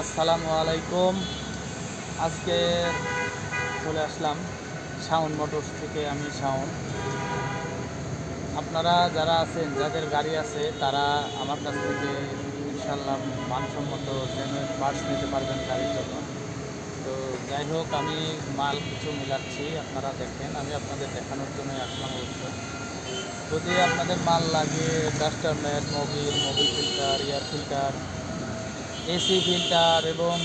আসসালামু আলাইকুম। আজকে চলে আসলাম শাওন মোটরস থেকে। আমি শাওন। আপনারা যারা আছেন, যাদের গাড়ি আছে, তারা আমার কাছ থেকে ইনশাল্লাহ মানসম্মত জেনুইন পার্টস নিতে পারবেন গাড়ির জন্য। তো যাই হোক, আমি মাল কিছু মিলাচ্ছি, আপনারা দেখেন। আমি আপনাদের দেখানোর জন্যই আসলাম। অবশ্যই যদি আপনাদের মাল লাগে, duster mat, Mobil filter, air filter, AC filter এবং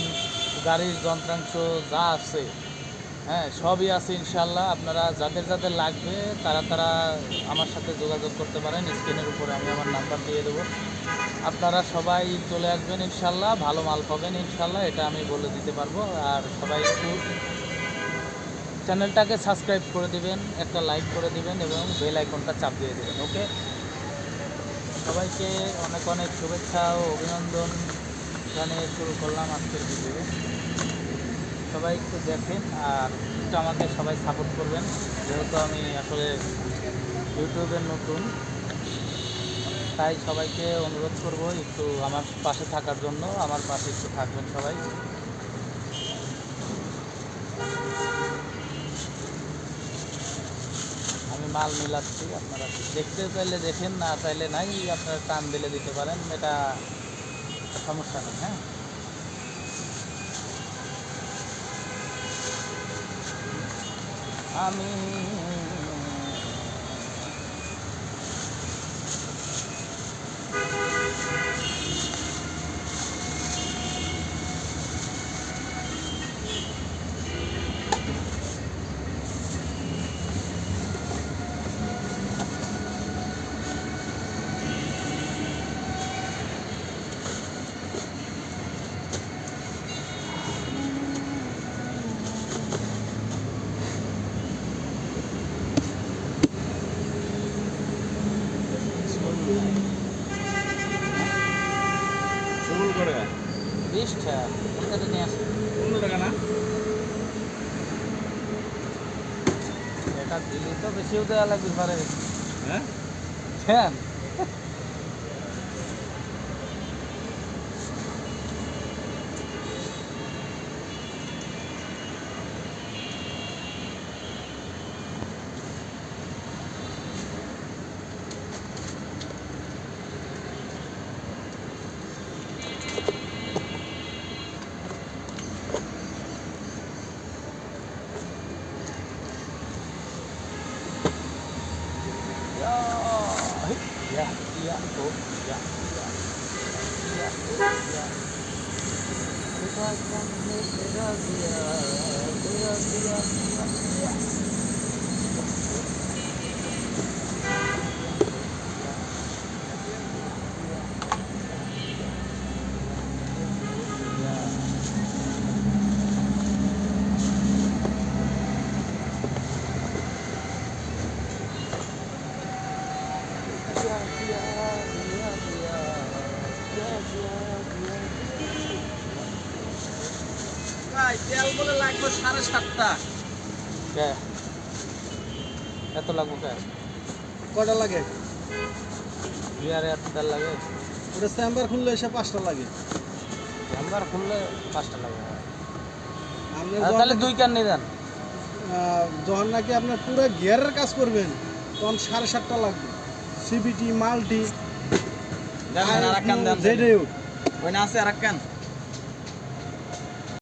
গাড়ির যন্ত্রাংশ যা আছে, হ্যাঁ, সবই আছে ইনশাল্লাহ। আপনারা যাদের যাদের লাগবে তারা আমার সাথে যোগাযোগ করতে পারেন। স্ক্রিনের উপরে আমি আমার নাম্বার দিয়ে দেবো। আপনারা সবাই চলে আসবেন ইনশাল্লাহ, ভালো মাল পাবেন ইনশাল্লাহ, এটা আমি বলে দিতে পারবো। আর সবাই একটু চ্যানেলটাকে সাবস্ক্রাইব করে দিবেন, একটা লাইক করে দিবেন এবং বেল আইকনটা চাপ দিয়ে দেবেন। ওকে, সবাইকে অনেক অনেক শুভেচ্ছা ও অভিনন্দন জানিয়ে শুরু করলাম আজকের ভিডিও। সবাই একটু দেখেন আর একটু আমাকে সবাই সাপোর্ট করবেন, যেহেতু আমি আসলে ইউটিউবের নতুন, তাই সবাইকে অনুরোধ করব একটু আমার পাশে থাকার জন্য। আমার পাশে একটু থাকবেন সবাই। আমি মাল মিলাচ্ছি, আপনারা দেখতে চাইলে দেখেন, না চাইলে নাই, আপনারা টান দিলে দিতে পারেন, এটা সমস্যা নেই। হ্যাঁ, আমি শুরু করে 20টা কোথাটা নিয়ে আসি। 15 টাকা না? এটা দিলে তো বেশিও দেওয়া লাগবে পারে। হ্যাঁ, হ্যাঁ, ya, iya, tuh, ya, ya, ya, ya. Kita akan bergerak, ya, bergerak, ya. ভাই তেল বলে লাগবে 7.5টা। কে এত লাগবো? কে কয়টা লাগে? বিয়ারে এত তেল লাগে? ওটা চেম্বার খুললে এসে 5টা লাগে। চেম্বার খুললে 5টা লাগে। আপনার তাহলে 2 ক্যান নিয়ে দেন। যখন নাকি আপনার পুরো গিয়ারের কাজ করবেন তখন 7.5টা লাগবে। সিবিটি মাল্টি দেন, আর এক ক্যান দেন। জেডিউ ওই না আছে আর এক ক্যান।